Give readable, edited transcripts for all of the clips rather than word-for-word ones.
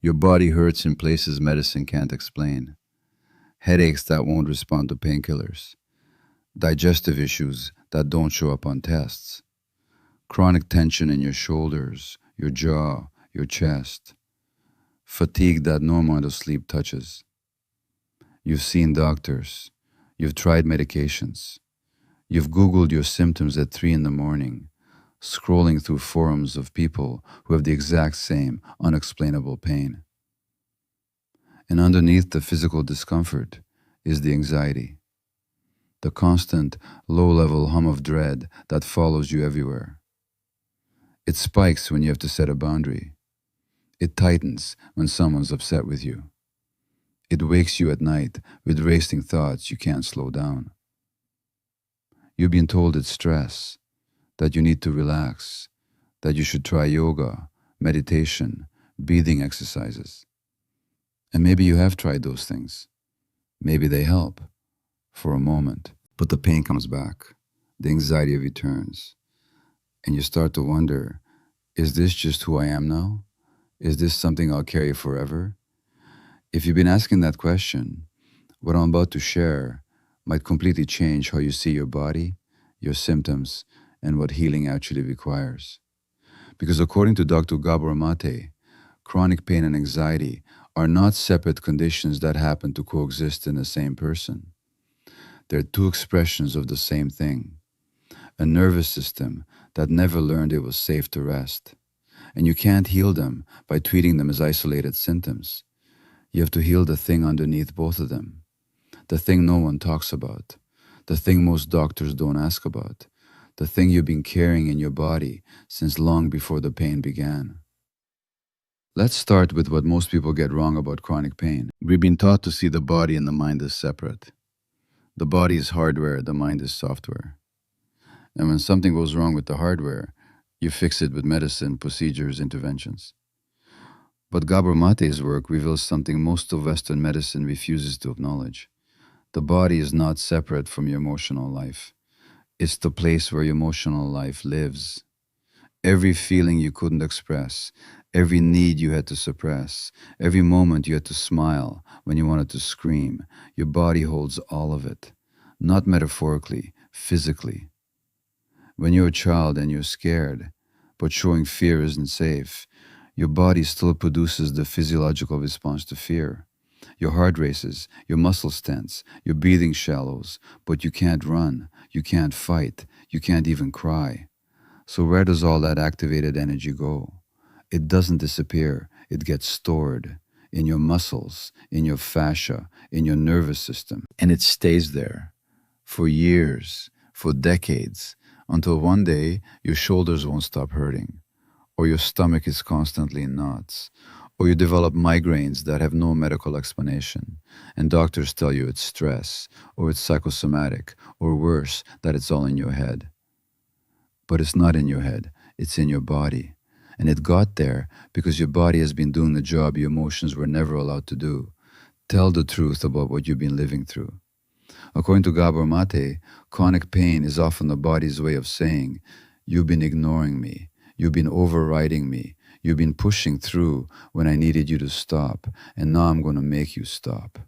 Your body hurts in places medicine can't explain. Headaches that won't respond to painkillers. Digestive issues that don't show up on tests. Chronic tension in your shoulders, your jaw, your chest. Fatigue that no amount of sleep touches. You've seen doctors. You've tried medications. You've Googled your symptoms at 3 in the morning, scrolling through forums of people who have the exact same unexplainable pain. And underneath the physical discomfort is the anxiety, the constant low level hum of dread that follows you everywhere. It spikes when you have to set a boundary. It tightens when someone's upset with you. It wakes you at night with racing thoughts you can't slow down. You've been told it's stress, that you need to relax, that you should try yoga, meditation, breathing exercises. And maybe you have tried those things. Maybe they help for a moment, but the pain comes back, the anxiety returns, and you start to wonder, is this just who I am now? Is this something I'll carry forever? If you've been asking that question, what I'm about to share might completely change how you see your body, your symptoms, and what healing actually requires. Because according to Dr. Gabor Maté, chronic pain and anxiety are not separate conditions that happen to coexist in the same person. They're two expressions of the same thing, a nervous system that never learned it was safe to rest. And you can't heal them by treating them as isolated symptoms. You have to heal the thing underneath both of them, the thing no one talks about, the thing most doctors don't ask about, the thing you've been carrying in your body since long before the pain began. Let's start with what most people get wrong about chronic pain. We've been taught to see the body and the mind as separate. The body is hardware, the mind is software. And when something goes wrong with the hardware, you fix it with medicine, procedures, interventions. But Gabor Mate's work reveals something most of Western medicine refuses to acknowledge. The body is not separate from your emotional life. It's the place where your emotional life lives. Every feeling you couldn't express, every need you had to suppress, every moment you had to smile when you wanted to scream, your body holds all of it. Not metaphorically, physically. When you're a child and you're scared, but showing fear isn't safe, your body still produces the physiological response to fear. Your heart races, your muscles tense, your breathing shallows, but you can't run, you can't fight, you can't even cry. So where does all that activated energy go? It doesn't disappear, it gets stored in your muscles, in your fascia, in your nervous system, and it stays there for years, for decades, until one day your shoulders won't stop hurting, or your stomach is constantly in knots, or you develop migraines that have no medical explanation, and doctors tell you it's stress, or it's psychosomatic, or worse, that it's all in your head. But it's not in your head, it's in your body. And it got there because your body has been doing the job your emotions were never allowed to do. Tell the truth about what you've been living through. According to Gabor Maté, chronic pain is often the body's way of saying, you've been ignoring me, you've been overriding me, you've been pushing through when I needed you to stop, and now I'm going to make you stop.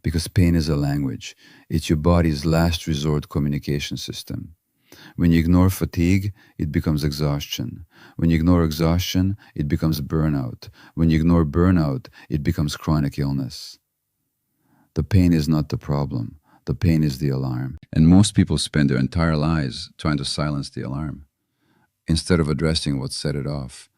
Because pain is a language. It's your body's last resort communication system. When you ignore fatigue, it becomes exhaustion. When you ignore exhaustion, it becomes burnout. When you ignore burnout, it becomes chronic illness. The pain is not the problem. The pain is the alarm. And most people spend their entire lives trying to silence the alarm. Instead of addressing what set it off,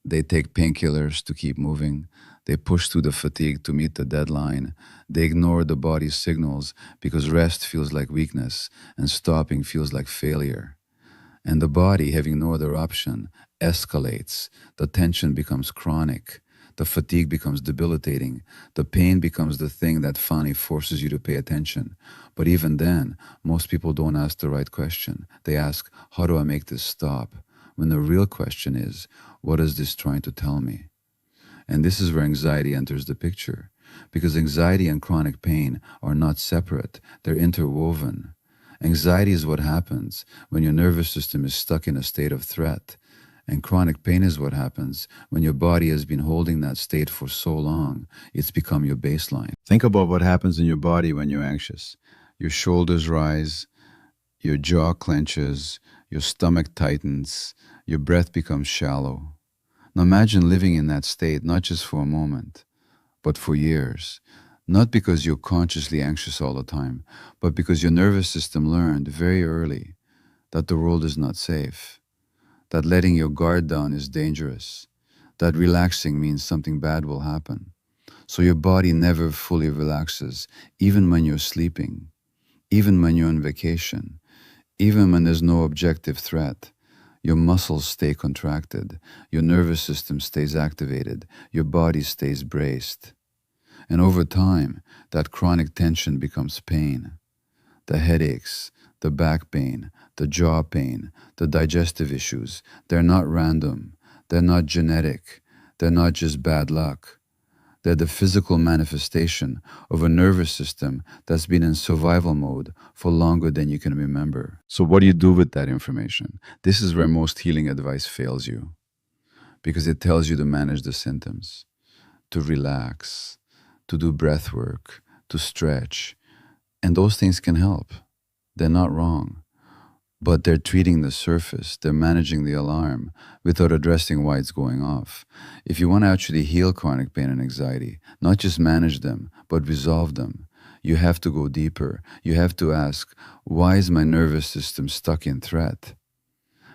they take painkillers to keep moving. They push through the fatigue to meet the deadline. They ignore the body's signals because rest feels like weakness and stopping feels like failure. And the body, having no other option, escalates. The tension becomes chronic. The fatigue becomes debilitating. The pain becomes the thing that finally forces you to pay attention. But even then, most people don't ask the right question. They ask, how do I make this stop? When the real question is, what is this trying to tell me? And this is where anxiety enters the picture, because anxiety and chronic pain are not separate, they're interwoven. Anxiety is what happens when your nervous system is stuck in a state of threat, And chronic pain is what happens when your body has been holding that state for so long, it's become your baseline. Think about what happens in your body when you're anxious. Your shoulders rise, your jaw clenches, your stomach tightens, your breath becomes shallow. Now imagine living in that state, not just for a moment, but for years. Not because you're consciously anxious all the time, but because your nervous system learned very early that the world is not safe, that letting your guard down is dangerous, that relaxing means something bad will happen. So your body never fully relaxes, even when you're sleeping, even when you're on vacation, even when there's no objective threat. Your muscles stay contracted, your nervous system stays activated, your body stays braced. And over time, that chronic tension becomes pain. The headaches, the back pain, the jaw pain, the digestive issues, they're not random, they're not genetic, they're not just bad luck. They're the physical manifestation of a nervous system that's been in survival mode for longer than you can remember. So, what do you do with that information? This is where most healing advice fails you, because it tells you to manage the symptoms, to relax, to do breath work, to stretch. And those things can help. They're not wrong. But they're treating the surface, they're managing the alarm without addressing why it's going off. If you want to actually heal chronic pain and anxiety, not just manage them, but resolve them, you have to go deeper. You have to ask, why is my nervous system stuck in threat?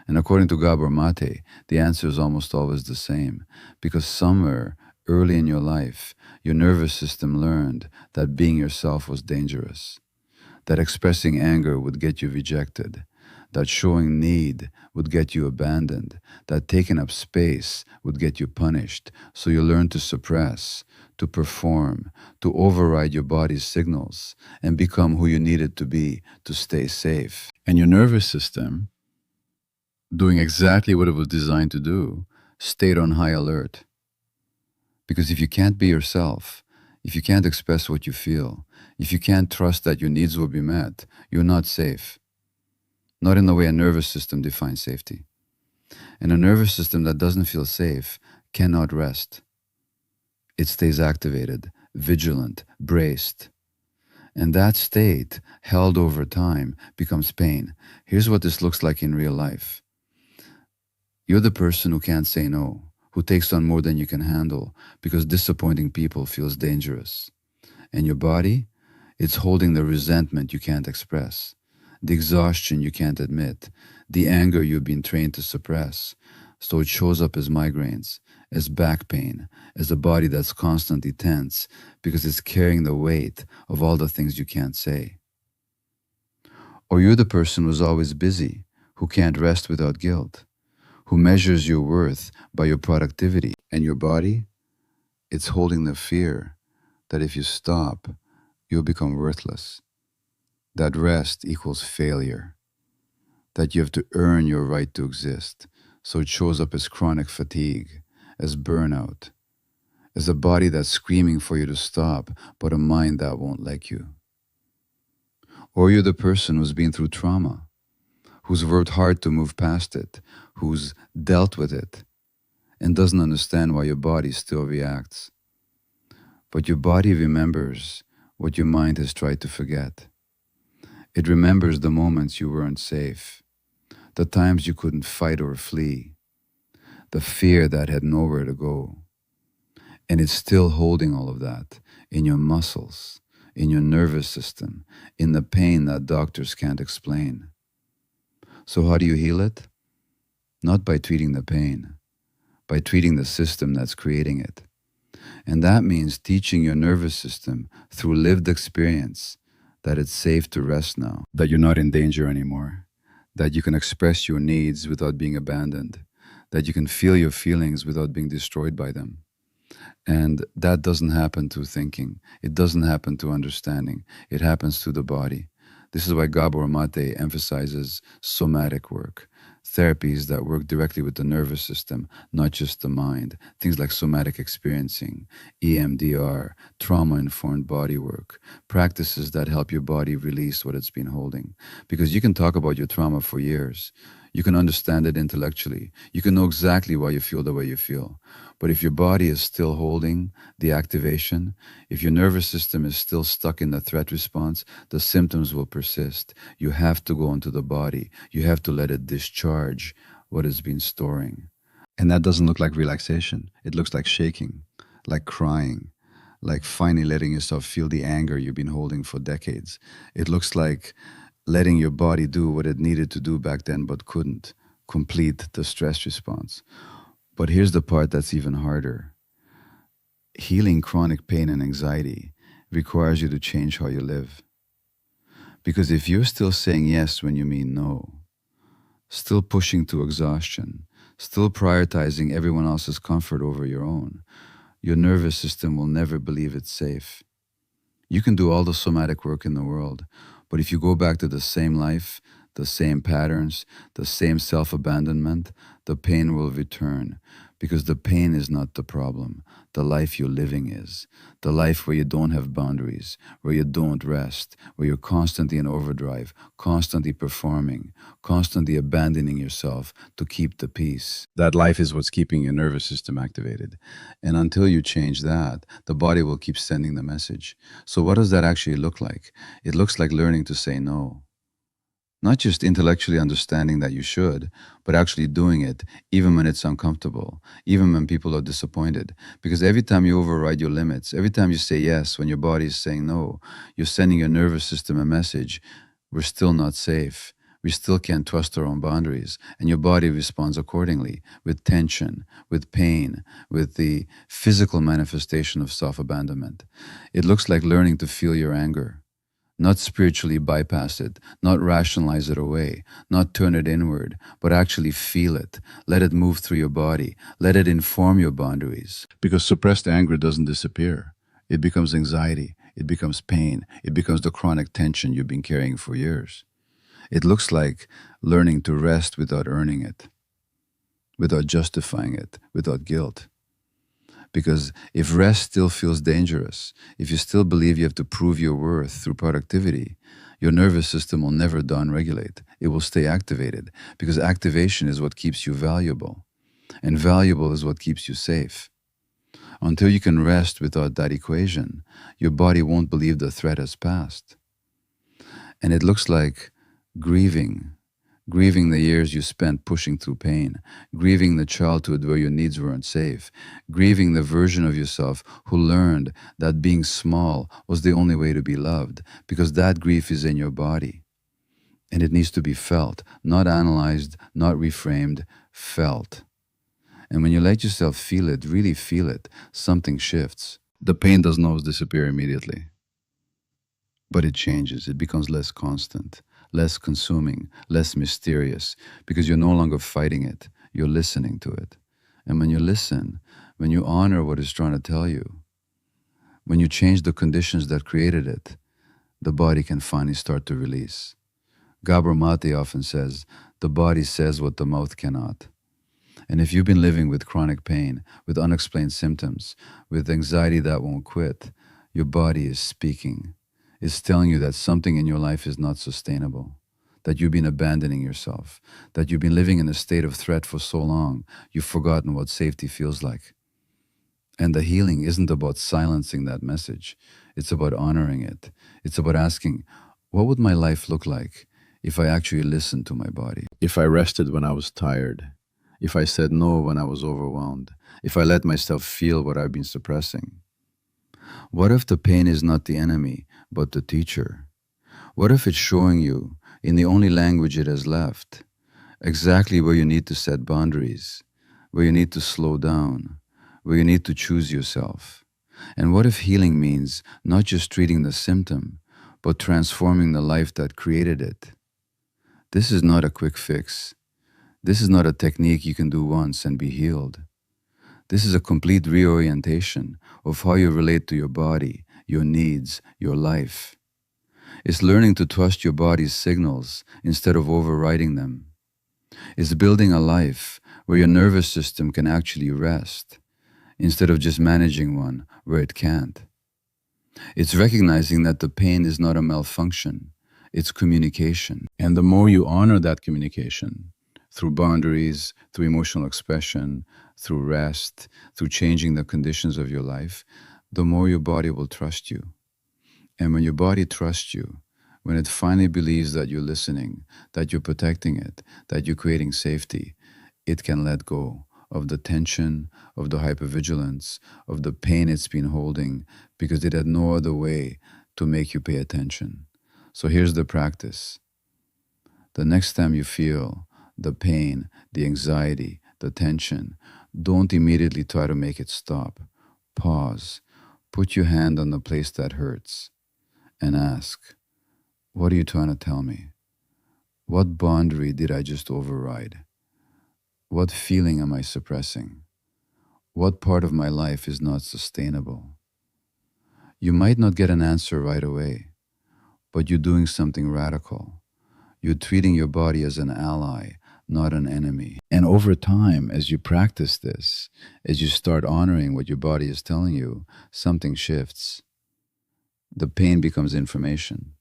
And according to Gabor Maté, the answer is almost always the same, because somewhere early in your life, your nervous system learned that being yourself was dangerous, that expressing anger would get you rejected, that showing need would get you abandoned, that taking up space would get you punished. So you learn to suppress, to perform, to override your body's signals, and become who you needed to be to stay safe. And your nervous system, doing exactly what it was designed to do, stayed on high alert. Because if you can't be yourself, if you can't express what you feel, if you can't trust that your needs will be met, you're not safe. Not in the way a nervous system defines safety. And a nervous system that doesn't feel safe cannot rest. It stays activated, vigilant, braced. And that state, held over time, becomes pain. Here's what this looks like in real life. You're the person who can't say no, who takes on more than you can handle because disappointing people feels dangerous. And your body, it's holding the resentment you can't express, the exhaustion you can't admit, the anger you've been trained to suppress. So it shows up as migraines, as back pain, as a body that's constantly tense because it's carrying the weight of all the things you can't say. Or you're the person who's always busy, who can't rest without guilt, who measures your worth by your productivity. And your body, it's holding the fear that if you stop, you'll become worthless, that rest equals failure, that you have to earn your right to exist. So it shows up as chronic fatigue, as burnout, as a body that's screaming for you to stop, but a mind that won't let you. Or you're the person who's been through trauma, who's worked hard to move past it, who's dealt with it, and doesn't understand why your body still reacts. But your body remembers what your mind has tried to forget. It remembers the moments you weren't safe, the times you couldn't fight or flee, the fear that had nowhere to go. And it's still holding all of that in your muscles, in your nervous system, in the pain that doctors can't explain. So how do you heal it? Not by treating the pain, by treating the system that's creating it. And that means teaching your nervous system through lived experience that it's safe to rest now, that you're not in danger anymore, that you can express your needs without being abandoned, that you can feel your feelings without being destroyed by them. And that doesn't happen through thinking. It doesn't happen through understanding. It happens through the body. This is why Gabor Maté emphasizes somatic work, therapies that work directly with the nervous system, not just the mind. Things like somatic experiencing, EMDR, trauma-informed body work, practices that help your body release what it's been holding. Because you can talk about your trauma for years. You can understand it intellectually. You can know exactly why you feel the way you feel. But if your body is still holding the activation, if your nervous system is still stuck in the threat response, the symptoms will persist. You have to go into the body. You have to let it discharge what has been storing. And that doesn't look like relaxation. It looks like shaking, like crying, like finally letting yourself feel the anger you've been holding for decades. It looks like letting your body do what it needed to do back then but couldn't, complete the stress response. But here's the part that's even harder. Healing chronic pain and anxiety requires you to change how you live. Because if you're still saying yes when you mean no, still pushing to exhaustion, still prioritizing everyone else's comfort over your own, your nervous system will never believe it's safe. You can do all the somatic work in the world, but if you go back to the same life, the same patterns, the same self abandonment, the pain will return. Because the pain is not the problem. The life you're living is. The life where you don't have boundaries, where you don't rest, where you're constantly in overdrive, constantly performing, constantly abandoning yourself to keep the peace. That life is what's keeping your nervous system activated. And until you change that, the body will keep sending the message. So, what does that actually look like? It looks like learning to say no. Not just intellectually understanding that you should, but actually doing it, even when it's uncomfortable, even when people are disappointed. Because every time you override your limits, every time you say yes when your body is saying no, you're sending your nervous system a message: we're still not safe. We still can't trust our own boundaries. And your body responds accordingly, with tension, with pain, with the physical manifestation of self abandonment. It looks like learning to feel your anger. Not spiritually bypass it, not rationalize it away, not turn it inward, but actually feel it. Let it move through your body. Let it inform your boundaries. Because suppressed anger doesn't disappear. It becomes anxiety. It becomes pain. It becomes the chronic tension you've been carrying for years. It looks like learning to rest without earning it, without justifying it, without guilt. Because if rest still feels dangerous, if you still believe you have to prove your worth through productivity, your nervous system will never down-regulate. It will stay activated because activation is what keeps you valuable, and valuable is what keeps you safe. Until you can rest without that equation, your body won't believe the threat has passed. And it looks like grieving the years you spent pushing through pain, grieving the childhood where your needs weren't safe, grieving the version of yourself who learned that being small was the only way to be loved, because that grief is in your body. And it needs to be felt, not analyzed, not reframed, felt. And when you let yourself feel it, really feel it, something shifts. The pain doesn't always disappear immediately, but it changes. It becomes less constant, less consuming, less mysterious, because you're no longer fighting it, you're listening to it. And when you listen, when you honor what it's trying to tell you, when you change the conditions that created it, the body can finally start to release. Gabor Maté often says, the body says what the mouth cannot. And if you've been living with chronic pain, with unexplained symptoms, with anxiety that won't quit, your body is speaking. It's telling you that something in your life is not sustainable, that you've been abandoning yourself, that you've been living in a state of threat for so long, you've forgotten what safety feels like. And the healing isn't about silencing that message. It's about honoring it. It's about asking, what would my life look like if I actually listened to my body? If I rested when I was tired? If I said no when I was overwhelmed? If I let myself feel what I've been suppressing? What if the pain is not the enemy, but the teacher? What if it's showing you, in the only language it has left, exactly where you need to set boundaries, where you need to slow down, where you need to choose yourself? And what if healing means not just treating the symptom, but transforming the life that created it? This is not a quick fix. This is not a technique you can do once and be healed. This is a complete reorientation of how you relate to your body, your needs, your life. It's learning to trust your body's signals instead of overriding them. It's building a life where your nervous system can actually rest instead of just managing one where it can't. It's recognizing that the pain is not a malfunction, it's communication. And the more you honor that communication, through boundaries, through emotional expression, through rest, through changing the conditions of your life, the more your body will trust you. And when your body trusts you, when it finally believes that you're listening, that you're protecting it, that you're creating safety, it can let go of the tension, of the hypervigilance, of the pain it's been holding, because it had no other way to make you pay attention. So here's the practice. The next time you feel the pain, the anxiety, the tension, don't immediately try to make it stop. Pause. Put your hand on the place that hurts and ask, what are you trying to tell me? What boundary did I just override? What feeling am I suppressing? What part of my life is not sustainable? You might not get an answer right away, but you're doing something radical. You're treating your body as an ally, not an enemy. And over time, as you practice this, as you start honoring what your body is telling you, something shifts. The pain becomes information.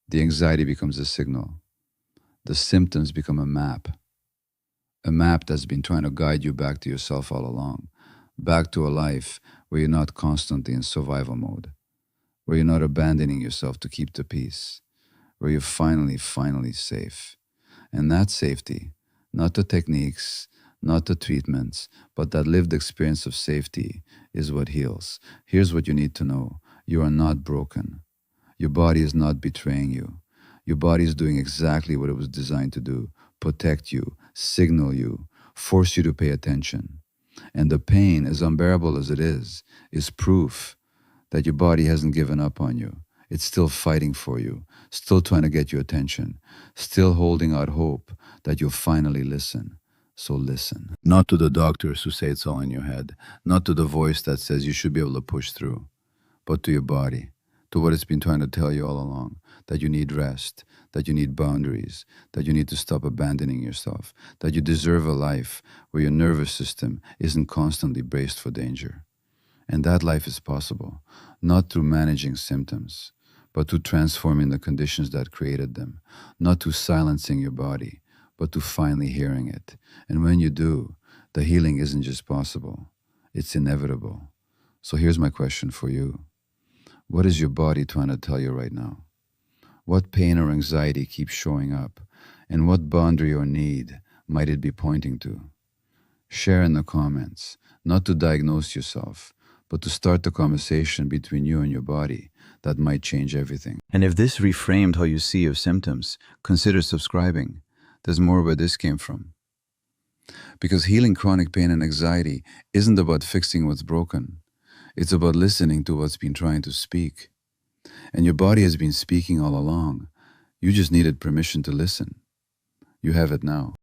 The anxiety becomes a signal. The symptoms become a map that's been trying to guide you back to yourself all along, back to a life where you're not constantly in survival mode, where you're not abandoning yourself to keep the peace, where you're finally safe. And that safety, not the techniques, not the treatments, but that lived experience of safety is what heals. Here's what you need to know. You are not broken. Your body is not betraying you. Your body is doing exactly what it was designed to do: protect you, signal you, force you to pay attention. And the pain, as unbearable as it is proof that your body hasn't given up on you. It's still fighting for you, still trying to get your attention, still holding out hope that you'll finally listen. So listen. Not to the doctors who say it's all in your head, not to the voice that says you should be able to push through, but to your body, to what it's been trying to tell you all along, that you need rest, that you need boundaries, that you need to stop abandoning yourself, that you deserve a life where your nervous system isn't constantly braced for danger. And that life is possible, not through managing symptoms, but through transforming the conditions that created them, not through silencing your body, but to finally hearing it. And when you do, the healing isn't just possible, it's inevitable. So here's my question for you. What is your body trying to tell you right now? What pain or anxiety keeps showing up? And what boundary or need might it be pointing to? Share in the comments, not to diagnose yourself, but to start the conversation between you and your body that might change everything. And if this reframed how you see your symptoms, consider subscribing. There's more where this came from. Because healing chronic pain and anxiety isn't about fixing what's broken. It's about listening to what's been trying to speak. And your body has been speaking all along. You just needed permission to listen. You have it now.